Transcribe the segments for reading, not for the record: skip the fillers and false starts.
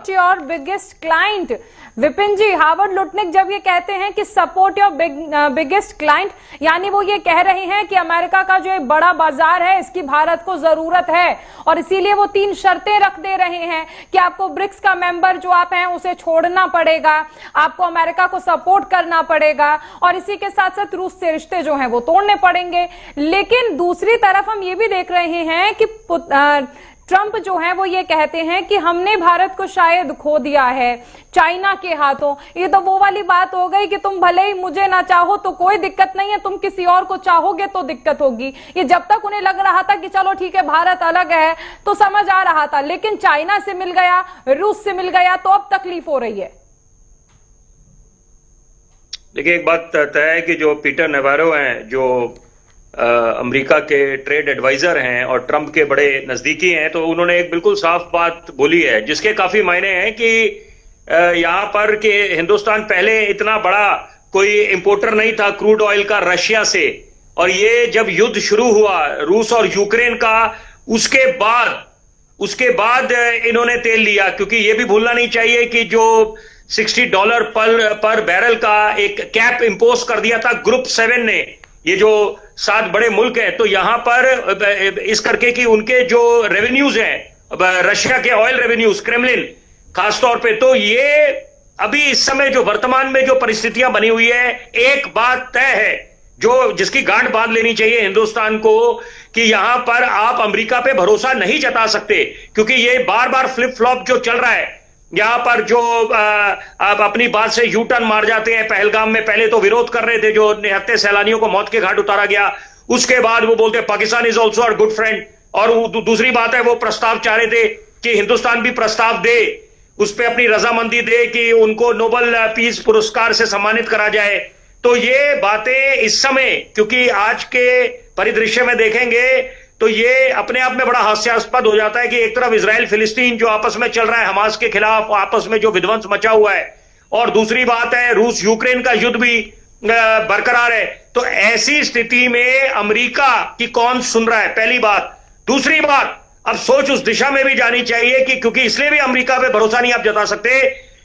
Support your biggest client. Vipin ji, Howard Lutnick जब ये कहते हैं कि सपोर्ट योर बिगेस्ट क्लाइंट, यानी वो ये कह रहे हैं कि अमेरिका का जो एक बड़ा बाजार है इसकी भारत को जरूरत है, और इसीलिए वो 3 शर्तें रख दे रहे हैं कि आपको ब्रिक्स का मेंबर जो आप हैं उसे छोड़ना पड़ेगा, आपको अमेरिका को सपोर्ट करना पड़ेगा, और इसी के साथ साथ रूस से रिश्ते जो हैं वो तोड़ने पड़ेंगे। लेकिन दूसरी तरफ हम ये भी देख रहे हैं कि ट्रंप जो है वो ये कहते हैं कि हमने भारत को शायद खो दिया है चाइना के हाथों। ये तो वो वाली बात हो गई कि तुम भले ही मुझे ना चाहो तो कोई दिक्कत नहीं है, तुम किसी और को चाहोगे तो दिक्कत होगी। ये जब तक उन्हें लग रहा था कि चलो ठीक है भारत अलग है तो समझ आ रहा था, लेकिन चाइना से मिल गया, रूस से मिल गया, तो अब तकलीफ हो रही है। देखिए, एक बात तय है कि जो पीटर नेवारो हैं, जो अमेरिका के ट्रेड एडवाइजर हैं और ट्रंप के बड़े नजदीकी हैं, तो उन्होंने एक बिल्कुल साफ बात बोली है जिसके काफी मायने हैं कि यहां पर कि हिंदुस्तान पहले इतना बड़ा कोई इंपोर्टर नहीं था क्रूड ऑयल का रशिया से, और ये जब युद्ध शुरू हुआ रूस और यूक्रेन का, उसके बाद इन्होंने तेल लिया। क्योंकि ये भी भूलना नहीं चाहिए कि जो $60 पर बैरल का एक कैप इंपोज कर दिया था ग्रुप 7 ने, ये जो 7 बड़े मुल्क हैं, तो यहां पर इस करके कि उनके जो रेवेन्यूज हैं रशिया के ऑयल रेवेन्यूज, क्रेमलिन खासतौर पे, तो ये अभी इस समय जो वर्तमान में जो परिस्थितियां बनी हुई है, एक बात तय है जो जिसकी गांठ बांध लेनी चाहिए हिंदुस्तान को कि यहां पर आप अमेरिका पे भरोसा नहीं जता सकते, क्योंकि ये बार बार फ्लिप फ्लॉप जो चल रहा है, यहां पर जो आप अपनी बात से यू टर्न मार जाते हैं। पहलगाम में पहले तो विरोध कर रहे थे, जो निहत्थे सैलानियों को मौत के घाट उतारा गया, उसके बाद वो बोलते Pakistan is also our good friend, और दूसरी बात है वो प्रस्ताव चाह रहे थे कि हिंदुस्तान भी प्रस्ताव दे, उस पर अपनी रजामंदी दे कि उनको नोबेल पीस पुरस्कार से सम्मानित करा जाए। तो ये बातें इस समय, क्योंकि आज के परिदृश्य में देखेंगे तो ये अपने आप में बड़ा हास्यास्पद हो जाता है कि एक तरफ इजराइल फिलिस्तीन जो आपस में चल रहा है, हमास के खिलाफ आपस में जो विध्वंस मचा हुआ है, और दूसरी बात है रूस यूक्रेन का युद्ध भी बरकरार है। तो ऐसी स्थिति में अमेरिका की कौन सुन रहा है, पहली बात। दूसरी बात, अब सोच उस दिशा में भी जानी चाहिए कि क्योंकि इसलिए भी अमेरिका पे भरोसा नहीं आप जता सकते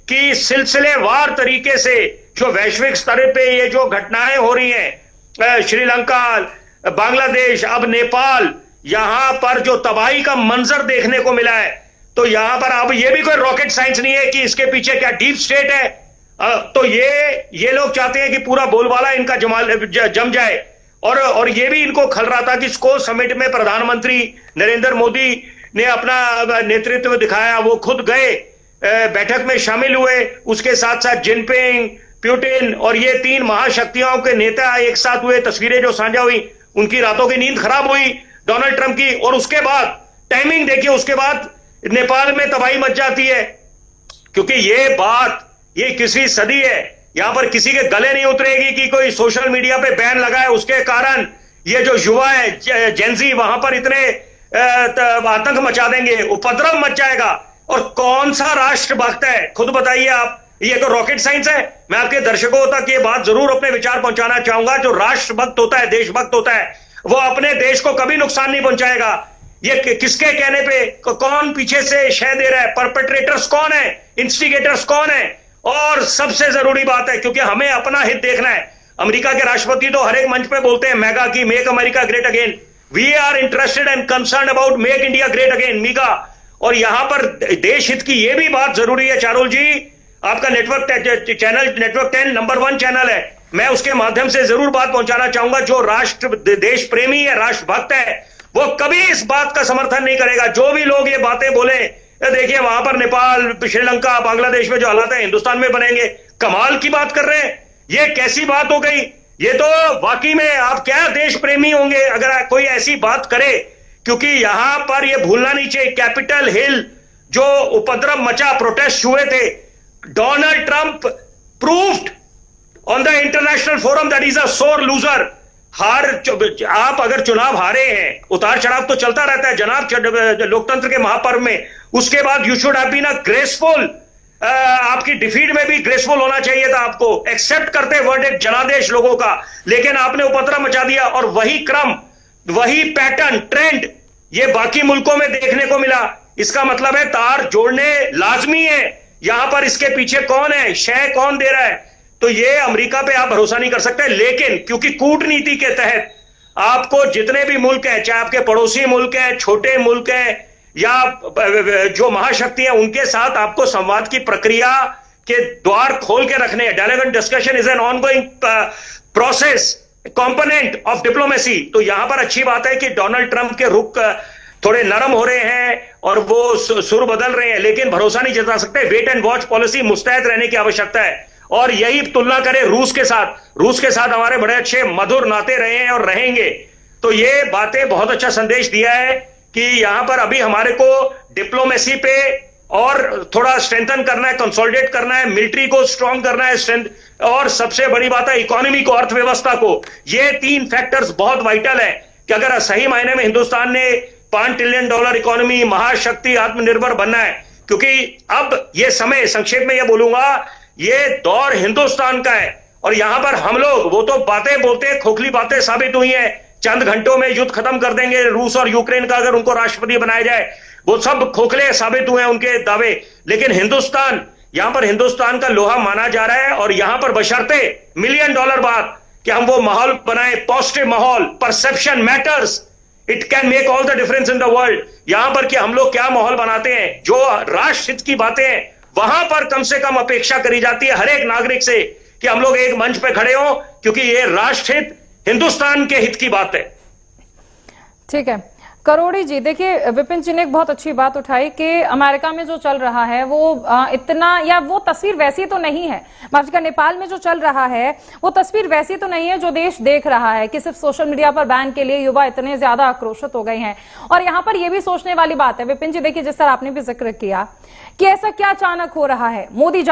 कि सिलसिलेवार तरीके से जो वैश्विक स्तर पे ये जो घटनाएं हो रही हैं, श्रीलंका, बांग्लादेश, अब नेपाल, यहां पर जो तबाही का मंजर देखने को मिला है, तो यहां पर अब ये भी कोई रॉकेट साइंस नहीं है कि इसके पीछे क्या डीप स्टेट है। तो ये लोग चाहते हैं कि पूरा बोलबाला इनका जम जाए, और ये भी इनको खल रहा था कि इसको समिट में प्रधानमंत्री नरेंद्र मोदी ने अपना नेतृत्व दिखाया, वो खुद गए, बैठक में शामिल हुए, उसके साथ साथ जिनपिंग, पुतिन और ये 3 महाशक्तियों के नेता एक साथ हुए, तस्वीरें जो साझा हुई, उनकी रातों की नींद खराब हुई डोनाल्ड ट्रंप की, और उसके बाद टाइमिंग देखिए, उसके बाद नेपाल में तबाही मच जाती है, क्योंकि ये किसी सदी है, यहां पर किसी के गले नहीं उतरेगी कि कोई सोशल मीडिया पे बैन लगाए, उसके कारण ये जो युवा है जेनजी वहां पर इतने आतंक मचा देंगे, उपद्रव मच जाएगा। और कौन सा राष्ट्रभक्त है, खुद बताइए आप, ये तो रॉकेट साइंस है। मैं आपके दर्शकों तक ये बात जरूर अपने विचार पहुंचाना चाहूंगा, जो राष्ट्रभक्त होता है, देशभक्त होता है, वो अपने देश को कभी नुकसान नहीं पहुंचाएगा। ये किसके कहने पे, कौन पीछे से शय दे रहा है, परपेट्रेटर्स कौन है, इंस्टिगेटर्स कौन है। और सबसे जरूरी बात है, क्योंकि हमें अपना हित देखना है, अमेरिका के राष्ट्रपति तो हर एक मंच पे बोलते हैं मेगा की, make America great again, we are interested and concern about make India great again, MIGA. और यहां पर देश हित की यह भी बात जरूरी है। चारुल जी, आपका network channel network 10 number 1 channel है, मैं उसके माध्यम से जरूर बात पहुंचाना चाहूंगा, जो राष्ट्र देश प्रेमी है, राष्ट्रभक्त है, वो कभी इस बात का समर्थन नहीं करेगा। जो भी लोग ये बातें बोले, देखिए वहां पर नेपाल, श्रीलंका, बांग्लादेश में जो हालात है हिंदुस्तान में बनेंगे, कमाल की बात कर रहे हैं, ये कैसी बात हो गई। ये तो वाकई में आप क्या देश प्रेमी होंगे अगर कोई ऐसी बात करे, क्योंकि यहां पर ये भूलना नहीं चाहिए, कैपिटल हिल जो उपद्रव मचा, प्रोटेस्ट हुए थे, Donald Trump proved on the international forum that is a सोर लूजर। आप अगर चुनाव हारे हैं, उतार चढ़ाव तो चलता रहता है जनाब लोकतंत्र के महापर्व में, उसके बाद you should have been a graceful, आपकी डिफीट में भी ग्रेसफुल होना चाहिए था, आपको एक्सेप्ट करते वर्डिक्ट जनादेश लोगों का, लेकिन आपने उपद्रव मचा दिया। और वही क्रम, वही पैटर्न, ट्रेंड ये बाकी मुल्कों में देखने को मिला। इसका मतलब है तार जोड़ने लाजमी है। यहां पर इसके पीछे कौन है, शय कौन दे रहा है, तो ये अमेरिका पे आप भरोसा नहीं कर सकते। लेकिन क्योंकि कूटनीति के तहत आपको जितने भी मुल्क हैं, चाहे आपके पड़ोसी मुल्क हैं, छोटे मुल्क हैं या जो महाशक्ति है, उनके साथ आपको संवाद की प्रक्रिया के द्वार खोल के रखने हैं। Dialogue and discussion is an ongoing process, component of diplomacy. तो यहां पर अच्छी बात है कि डोनाल्ड ट्रंप के रुख थोड़े नरम हो रहे हैं और वो सुर बदल रहे हैं, लेकिन भरोसा नहीं जता सकते। वेट एंड वॉच पॉलिसी, मुस्तैद रहने की आवश्यकता है। और यही तुलना करें रूस के साथ हमारे बड़े अच्छे मधुर नाते रहे हैं और रहेंगे। तो ये बातें बहुत अच्छा संदेश दिया है कि यहां पर अभी हमारे को डिप्लोमेसी पे और थोड़ा स्ट्रेंथन करना है, कंसोलिडेट करना है, मिलिट्री को स्ट्रांग करना है, स्ट्रेंथ, और सबसे बड़ी बात है इकोनॉमी को, अर्थव्यवस्था को। ये 3 फैक्टर्स बहुत वाइटल है कि अगर सही मायने में हिंदुस्तान ने $5 ट्रिलियन इकोनॉमी, महाशक्ति, आत्मनिर्भर बनना है, क्योंकि अब ये समय, संक्षेप में ये बोलूंगा, ये दौर हिंदुस्तान का है। और यहां पर हम लोग, वो तो बातें बोलते, खोखली बातें साबित हुई हैं, चंद घंटों में युद्ध खत्म कर देंगे रूस और यूक्रेन का अगर उनको राष्ट्रपति बनाया जाए, वो सब खोखले साबित हुए हैं उनके दावे। लेकिन हिंदुस्तान, यहां पर हिंदुस्तान का लोहा माना जा रहा है। और यहां पर बशर्ते $1 मिलियन बात कि हम वो माहौल बनाए, पॉजिटिव माहौल, perception matters, it can make all the difference in the world. यहां पर कि हम लोग क्या माहौल बनाते हैं, जो राष्ट्र हित की बातें हैं, वहां पर कम से कम अपेक्षा करी जाती है हर एक नागरिक से कि हम लोग एक मंच पे खड़े हों, क्योंकि ये राष्ट्र हित, हिंदुस्तान के हित की बात है। ठीक है करोड़ी जी, देखिए विपिन जी ने एक बहुत अच्छी बात उठाई कि अमेरिका में जो चल रहा है वो इतना, या वो तस्वीर वैसी तो नहीं है, माफिका नेपाल में जो चल रहा है वो तस्वीर वैसी तो नहीं है जो देश देख रहा है कि सिर्फ सोशल मीडिया पर बैन के लिए युवा इतने ज्यादा आक्रोशित हो गए हैं। और यहाँ पर यह भी सोचने वाली बात है विपिन जी, देखिए जिस तरह आपने भी जिक्र किया कि ऐसा क्या अचानक हो रहा है, मोदी